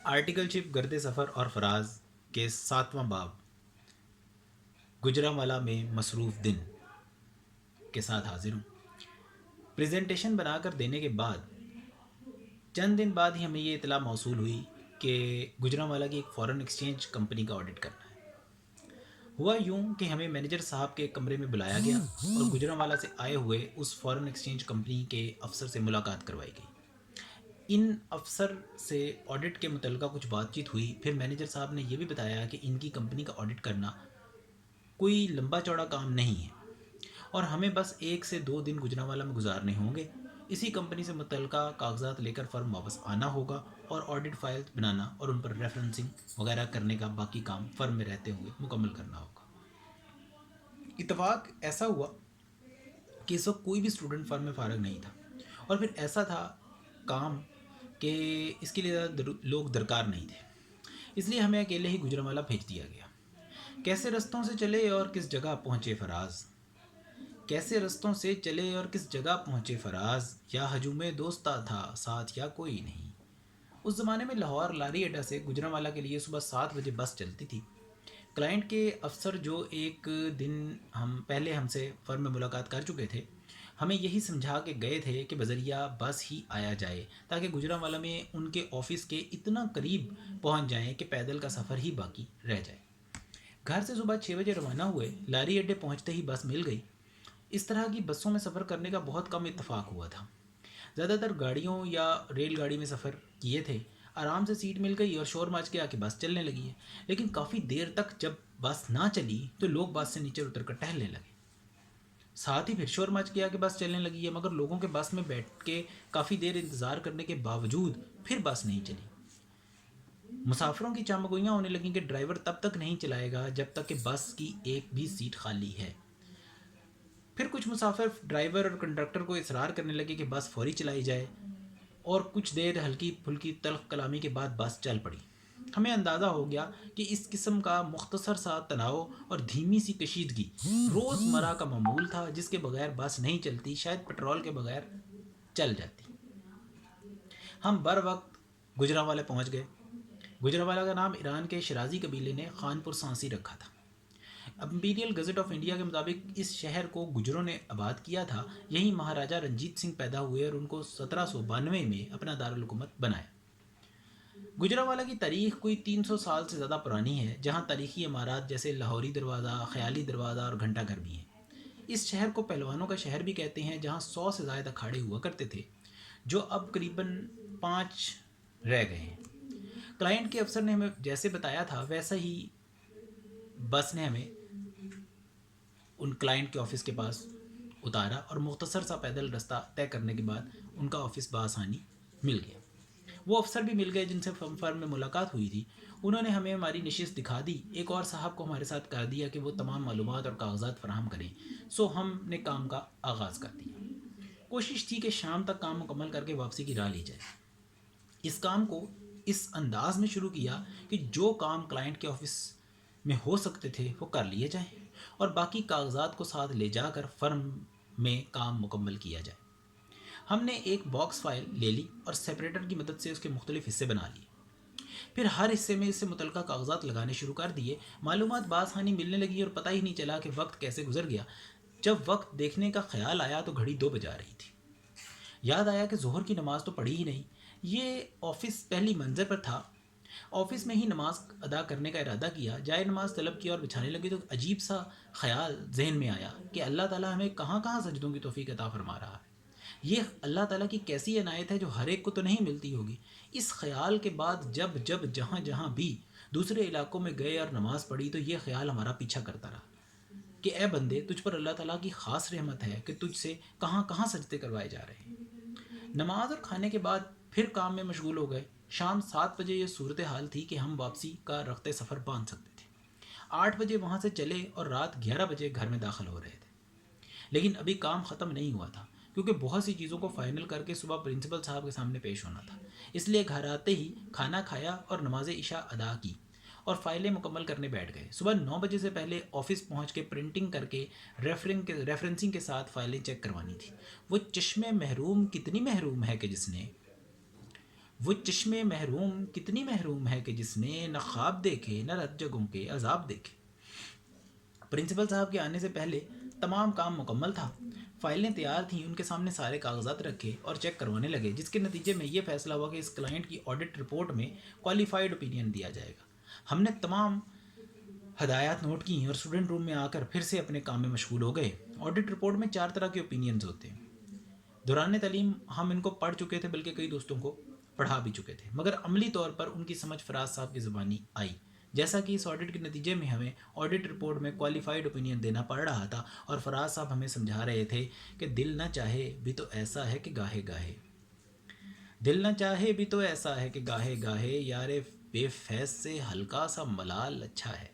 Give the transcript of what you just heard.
Article ship गर्द सफ़र और फराज के 7वां बाब गुजरांवाला में मसरूफ़ दिन के साथ हाजिर हूँ। प्रेजेंटेशन बनाकर देने के बाद चंद दिन बाद ही हमें ये इतला मौसूल हुई कि गुजरांवाला की एक फ़ॉरेन एक्सचेंज कंपनी का ऑडिट करना है। हुआ यूं कि हमें मैनेजर साहब के कमरे में बुलाया गया और गुजरांवाला से आए हुए उस फ़ॉरेन एक्सचेंज कंपनी के अफसर से मुलाकात करवाई गई। इन अफसर से ऑडिट के मुतल्लिक़ कुछ बातचीत हुई। फिर मैनेजर साहब ने यह भी बताया कि इनकी कंपनी का ऑडिट करना कोई लंबा चौड़ा काम नहीं है और हमें बस 1 से 2 दिन गुजरांवाला में गुजारने होंगे। इसी कंपनी से मुतल्लिक़ा कागजात लेकर फ़र्म वापस आना होगा और ऑडिट फाइल बनाना और उन पर रेफरेंसिंग वगैरह करने का बाकी काम फ़र्म में रहते हुए मुकम्मल करना होगा। इत्तफाक ऐसा हुआ कि इस वक्त कोई भी स्टूडेंट फ़र्म में फ़ारग नहीं था और फिर ऐसा था काम कि इसके लिए ज़्यादा लोग दरकार नहीं थे, इसलिए हमें अकेले ही गुजरांवाला भेज दिया गया। कैसे रास्तों से चले और किस जगह पहुँचे फराज, कैसे रास्तों से चले और किस जगह पहुँचे फराज, या हजूम दोस्ता था साथ या कोई नहीं। उस ज़माने में लाहौर लारी अड्डा से गुजरांवाला के लिए सुबह 7 बजे बस चलती थी। क्लाइंट के अफसर जो एक दिन हम पहले हमसे फ़र्म में मुलाकात कर चुके थे, हमें यही समझा के गए थे कि बज़रिया बस ही आया जाए ताकि गुजरांवाला में उनके ऑफ़िस के इतना करीब पहुंच जाएं कि पैदल का सफ़र ही बाकी रह जाए। घर से सुबह 6 बजे रवाना हुए। लारी अड्डे पहुंचते ही बस मिल गई। इस तरह की बसों में सफ़र करने का बहुत कम इत्तेफाक हुआ था। ज़्यादातर गाड़ियों या रेलगाड़ी में सफ़र किए थे। आराम से सीट मिल गई और शोर मच गया कि बस चलने लगी है। लेकिन काफ़ी देर तक जब बस ना चली तो लोग बस से नीचे उतर कर टहलने लगे। साथ ही फिर शोर मच गया कि बस चलने लगी है, मगर लोगों के बस में बैठ के काफ़ी देर इंतज़ार करने के बावजूद फिर बस नहीं चली। मुसाफिरों की चामगोइयाँ होने लगीं कि ड्राइवर तब तक नहीं चलाएगा जब तक कि बस की एक भी सीट खाली है। फिर कुछ मुसाफिर ड्राइवर और कंडक्टर को इसरार करने लगे कि बस फौरी चलाई जाए और कुछ देर हल्की फुल्की तल्ख कलामी के बाद बस चल पड़ी। हमें अंदाज़ा हो गया कि इस किस्म का मुख्तसर सा तनाव और धीमी सी कशीदगी रोज़मर्रा का मामूल था, जिसके बगैर बस नहीं चलती, शायद पेट्रोल के बगैर चल जाती। हम बर वक्त गुजरांवाला पहुंच गए। गुजरांवाला का नाम ईरान के शराजी कबीले ने खानपुर सांसी रखा था। इंपीरियल गज़ट ऑफ इंडिया के मुताबिक इस शहर को गुजरों ने आबाद किया था। यहीं महाराजा रंजीत सिंह पैदा हुए और उनको 1792 में अपना दारुल हुकूमत बनाया। गुजरांवाला की तारीख कोई 300 साल से ज़्यादा पुरानी है, जहाँ तारीखी इमारत जैसे लाहौरी दरवाज़ा, ख़याली दरवाज़ा और घंटा घर भी हैं। इस शहर को पहलवानों का शहर भी कहते हैं, जहाँ 100 से ज़्यादा अखाड़े हुआ करते थे, जो अब करीबन 5 रह गए हैं। क्लाइंट के अफसर ने हमें जैसे बताया था वैसा ही बस ने हमें उन क्लाइंट के ऑफ़िस के पास उतारा और मुख्तसर सा पैदल रास्ता तय करने के बाद उनका ऑफ़िस बआसानी मिल गया। वो अफसर भी मिल गए जिनसे फर्म में मुलाकात हुई थी। उन्होंने हमें हमारी नशिस्त दिखा दी। एक और साहब को हमारे साथ कर दिया कि वो तमाम मालूमात और कागजात फराहम करें। सो हमने काम का आगाज़ कर दिया। कोशिश थी कि शाम तक काम मुकम्मल करके वापसी की राह ली जाए। इस काम को इस अंदाज में शुरू किया कि जो काम क्लाइंट के ऑफिस में हो सकते थे वो कर लिए जाएं और बाकी कागजात को साथ ले जाकर फर्म में काम मुकम्मल किया जाए। हमने एक बॉक्स फाइल ले ली और सेपरेटर की मदद से उसके मुख्तलिफ हिस्से बना लिए। फिर हर हिस्से में इससे मुतल्लिका कागजात लगाने शुरू कर दिए। मालूमात बासानी मिलने लगी और पता ही नहीं चला कि वक्त कैसे गुजर गया। जब वक्त देखने का ख्याल आया तो घड़ी 2 बजा रही थी। याद आया कि ज़ोहर की नमाज़ तो पढ़ी ही नहीं। ये ऑफिस पहली मंजिल पर था। ऑफिस में ही नमाज अदा करने का इरादा किया। जाए नमाज तलब किया और बिछाने लगे तो अजीब सा ख्याल जहन में आया कि अल्लाह ताला हमें कहाँ कहाँ सजदों की तौफीक अता फरमा रहा है। ये अल्लाह ताला की कैसी इनायत है जो हर एक को तो नहीं मिलती होगी। इस ख्याल के बाद जब जब जहाँ जहाँ भी दूसरे इलाकों में गए और नमाज़ पढ़ी तो ये ख्याल हमारा पीछा करता रहा कि ए बंदे, तुझ पर अल्लाह ताला की ख़ास रहमत है कि तुझसे कहाँ कहाँ सजदे करवाए जा रहे हैं। नमाज और खाने के बाद फिर काम में मशगूल हो गए। शाम 7 बजे ये सूरत हाल थी कि हम वापसी का रखते सफ़र बांध सकते थे। 8 बजे वहाँ से चले और रात 11 बजे घर में दाखिल हो रहे थे। लेकिन अभी काम ख़त्म नहीं हुआ था, क्योंकि बहुत सी चीज़ों को फ़ाइनल करके सुबह प्रिंसिपल साहब के सामने पेश होना था। इसलिए घर आते ही खाना खाया और नमाज इशा अदा की और फाइलें मुकम्मल करने बैठ गए। सुबह 9 बजे से पहले ऑफिस पहुंच के प्रिंटिंग करके रेफरेंसिंग के साथ फाइलें चेक करवानी थी। वो चश्मे महरूम कितनी महरूम है कि जिसने وہ چشم محروم کتنی محروم ہے کہ جس نے نہ خواب دیکھے نہ رت جگوں کے عذاب دیکھے۔ پرنسپل صاحب کے آنے سے پہلے تمام کام مکمل تھا، فائلیں تیار تھیں، ان کے سامنے سارے کاغذات رکھے اور چیک کروانے لگے، جس کے نتیجے میں یہ فیصلہ ہوا کہ اس کلائنٹ کی آڈٹ رپورٹ میں کوالیفائڈ اوپینین دیا جائے گا۔ ہم نے تمام ہدایات نوٹ کی اور اسٹوڈنٹ روم میں آ کر پھر سے اپنے کام میں مشغول ہو گئے۔ آڈٹ رپورٹ میں 4 طرح کے اوپینینز ہوتے ہیں۔ دوران تعلیم ہم ان کو پڑھ چکے تھے، بلکہ کئی دوستوں کو پڑھا بھی چکے تھے، مگر عملی طور پر ان کی سمجھ فراز صاحب کی زبانی آئی، جیسا کہ اس آڈٹ کے نتیجے میں ہمیں آڈٹ رپورٹ میں کوالیفائڈ اوپینین دینا پڑ رہا تھا، اور فراز صاحب ہمیں سمجھا رہے تھے کہ دل نہ چاہے بھی تو ایسا ہے کہ گاہے گاہے، دل نہ چاہے بھی تو ایسا ہے کہ گاہے گاہے، یار بے فیض سے ہلکا سا ملال اچھا ہے۔